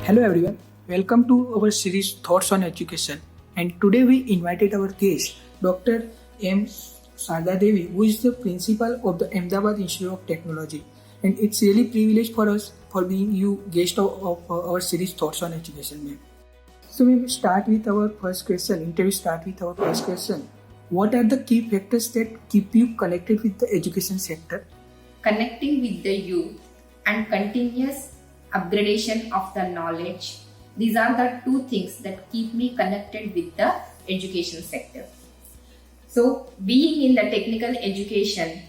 Hello everyone, welcome to our series Thoughts on Education. And today we invited our guest, Dr. M. Sarda Devi, who is the principal of the Ahmedabad Institute of Technology. And it's really privilege for us for being you guest of our series Thoughts on Education, ma'am. So we will start with our first question. Interview start with our first question. What are the key factors that keep you connected with the education sector? Connecting with the youth and continuous upgradation of the knowledge. These are the two things that keep me connected with the education sector. So, being in the technical education,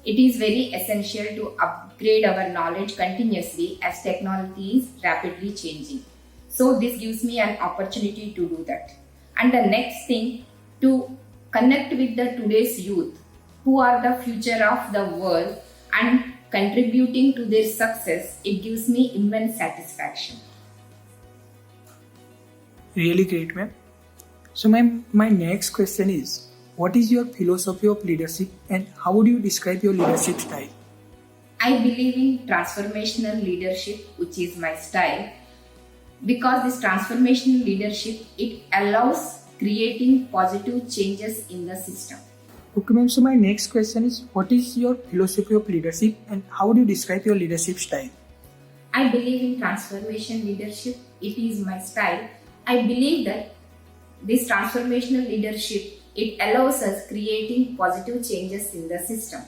it is very essential to upgrade our knowledge continuously as technology is rapidly changing. So, this gives me an opportunity to do that. And the next thing, to connect with the today's youth who are the future of the world and contributing to their success, it gives me immense satisfaction. Really great, ma'am. So, ma'am, my next question is, what is your philosophy of leadership and how would you describe your leadership style? I believe in transformational leadership, which is my style, because this transformational leadership, it allows creating positive changes in the system. Okay, ma'am. So, my next question is, what is your philosophy of leadership and how would you describe your leadership style? I believe in transformation leadership. It is my style. I believe that this transformational leadership, it allows us creating positive changes in the system.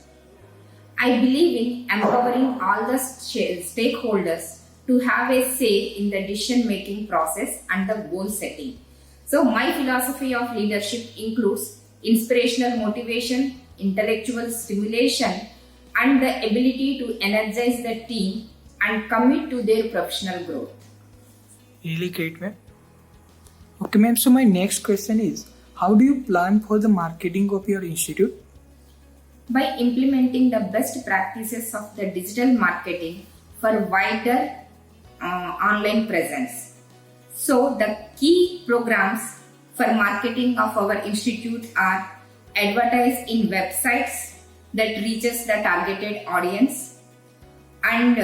I believe in empowering all the stakeholders to have a say in the decision making process and the goal setting. So my philosophy of leadership includes inspirational motivation, intellectual stimulation, and the ability to energize the team and commit to their professional growth. Really great, ma'am. Okay, ma'am. So, my next question is, how do you plan for the marketing of your institute? By implementing the best practices of the digital marketing for wider online presence. So, the key programs for marketing of our institute are advertise in websites that reaches the targeted audience and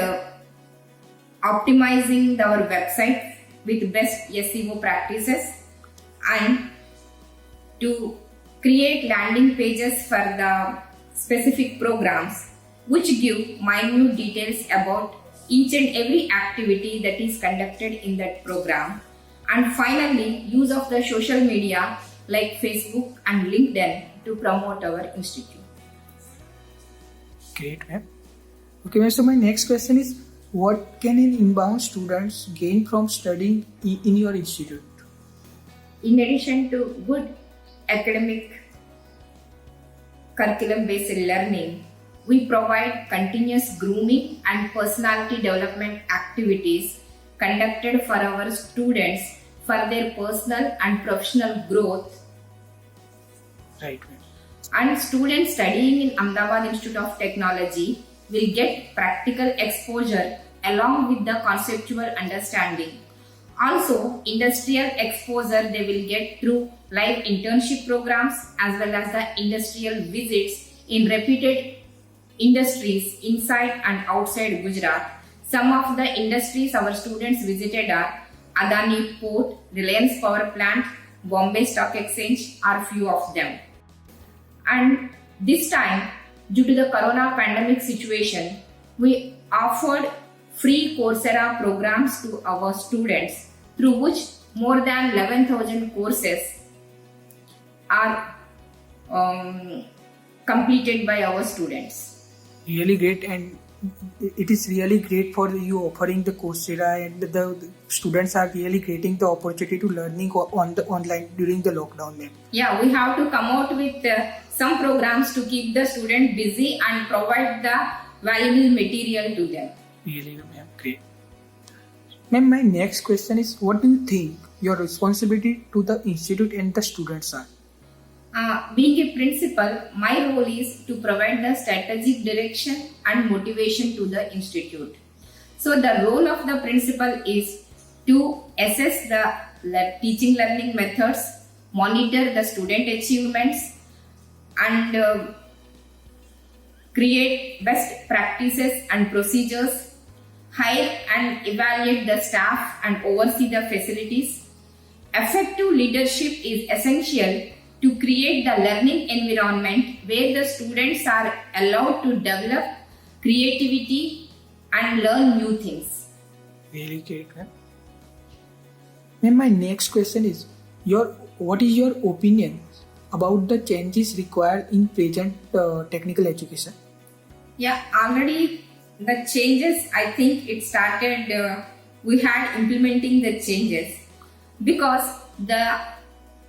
optimizing our website with best SEO practices and to create landing pages for the specific programs which give minute details about each and every activity that is conducted in that program. And finally, use of the social media like Facebook and LinkedIn to promote our institute. Great, ma'am. Okay, ma'am. So, my next question is, what can an inbound students gain from studying in your institute? In addition to good academic curriculum-based learning, we provide continuous grooming and personality development activities conducted for our students for their personal and professional growth. Right, ma'am. And students studying in Ahmedabad Institute of Technology will get practical exposure along with the conceptual understanding. Also, industrial exposure they will get through live internship programs as well as the industrial visits in reputed industries inside and outside Gujarat. Some of the industries our students visited are Adani Port, Reliance Power Plant, Bombay Stock Exchange are few of them. And this time, due to the corona pandemic situation, we offered free Coursera programs to our students through which more than 11,000 courses are completed by our students. Really great, and it is really great for you offering the Coursera, and the students are really getting the opportunity to learning on the online during the lockdown, ma'am. Yeah, we have to come out with some programs to keep the student busy and provide the valuable material to them. Really, ma'am, great. Ma'am, my next question is, what do you think your responsibility to the institute and the students are? Being a principal, my role is to provide the strategic direction and motivation to the institute. So the role of the principal is to assess the teaching learning methods, monitor the student achievements, and create best practices and procedures, hire and evaluate the staff and oversee the facilities. Effective leadership is essential to create the learning environment where the students are allowed to develop creativity and learn new things. Really great, ma'am. Ma'am, my next question is what is your opinion about the changes required in present technical education? Yeah, already the changes, I think it started, we had implementing the changes because the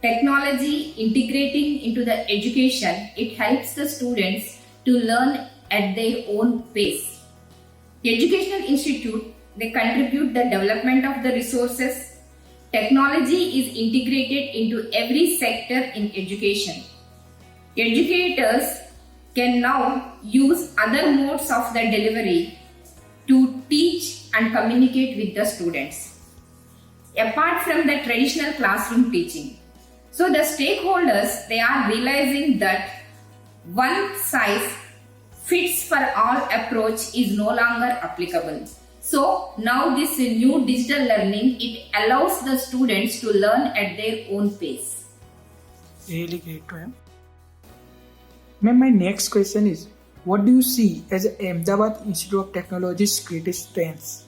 technology integrating into the education, it helps the students to learn at their own pace. The educational institute, they contribute the development of the resources. Technology is integrated into every sector in education. Educators can now use other modes of the delivery to teach and communicate with the students, apart from the traditional classroom teaching. So the stakeholders, they are realizing that one size fits for all approach is no longer applicable. So now this new digital learning, it allows the students to learn at their own pace. Really great, ma'am. Ma'am, my next question is, what do you see as Ahmedabad Institute of Technology's greatest strengths?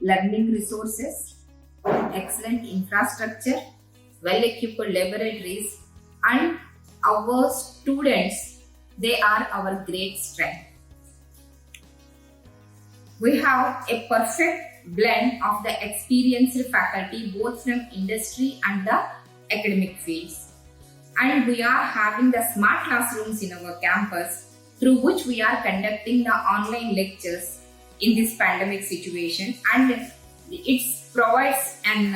Learning resources, excellent infrastructure, well-equipped laboratories, and our students, they are our great strength. We have a perfect blend of the experienced faculty both from industry and the academic fields. And we are having the smart classrooms in our campus through which we are conducting the online lectures in this pandemic situation, and it provides an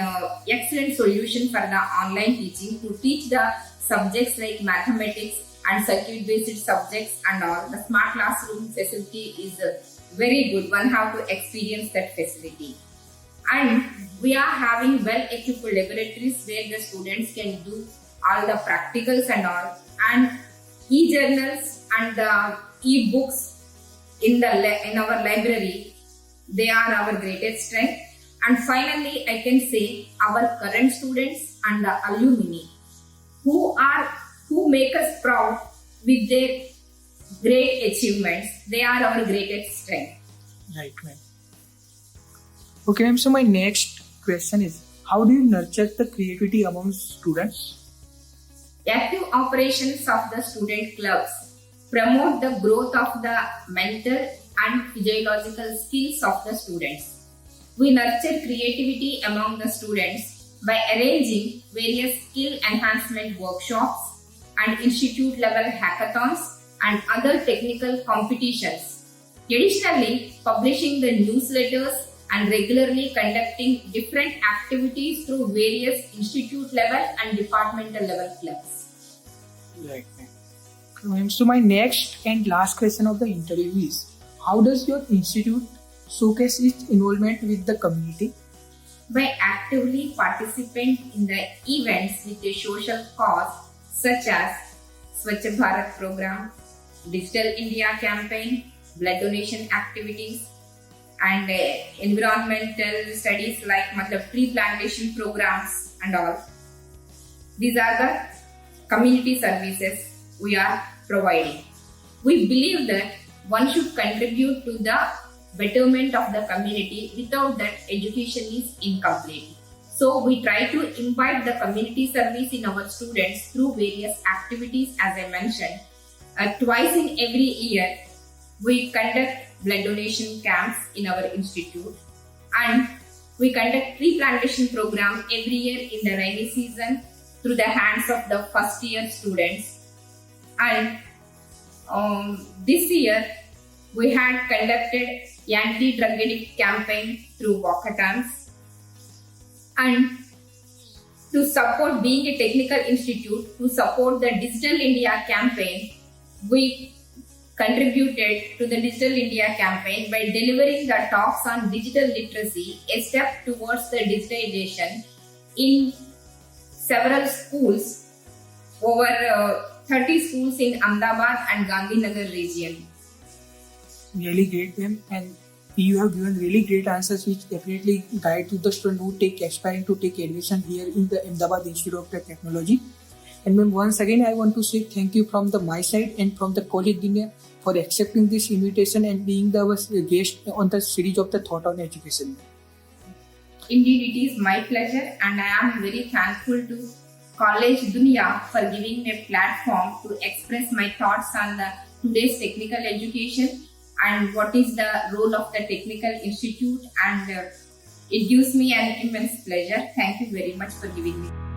excellent solution for the online teaching to teach the subjects like mathematics and circuit based subjects and all. The smart classroom facility is very good. One have to experience that facility. And we are having well equipped laboratories where the students can do all the practicals and all, and e-journals and the e-books in our library, they are our greatest strength. And finally, I can say our current students and the alumni who make us proud with their great achievements. They are our greatest strength. Right, ma'am. Okay, ma'am. So my next question is, how do you nurture the creativity among students? Active operations of the student clubs promote the growth of the mental and physiological skills of the students. We nurture creativity among the students by arranging various skill enhancement workshops and institute level hackathons and other technical competitions. Additionally, publishing the newsletters and regularly conducting different activities through various institute level and departmental level clubs. Right, ma'am. So my next and last question of the interview is, how does your institute showcase its involvement with the community? By actively participating in the events with a social cause such as Swachh Bharat program, Digital India campaign, blood donation activities, and environmental studies like tree plantation programs and all. These are the community services we are providing. We believe that one should contribute to the betterment of the community. Without that, education is incomplete. So we try to invite the community service in our students through various activities, as I mentioned. Twice in every year, we conduct blood donation camps in our institute, and we conduct tree plantation program every year in the rainy season through the hands of the first year students. And this year we had conducted anti-drug addict campaign through walkathons. And to support, being a technical institute, to support the Digital India campaign, we contributed to the Digital India campaign by delivering the talks on digital literacy, a step towards the digitization in several schools over 30 schools in Ahmedabad and Gandhinagar region. Really great, ma'am. And you have given really great answers which definitely guide to the student who aspiring to take admission here in the Ahmedabad Institute of Technology. And ma'am, once again, I want to say thank you from my side and from the College India for accepting this invitation and being our guest on the series of the Thought on Education. Indeed, it is my pleasure, and I am very thankful to College Dunia for giving me a platform to express my thoughts on the today's technical education and what is the role of the technical institute, and it gives me an immense pleasure. Thank you very much for giving me.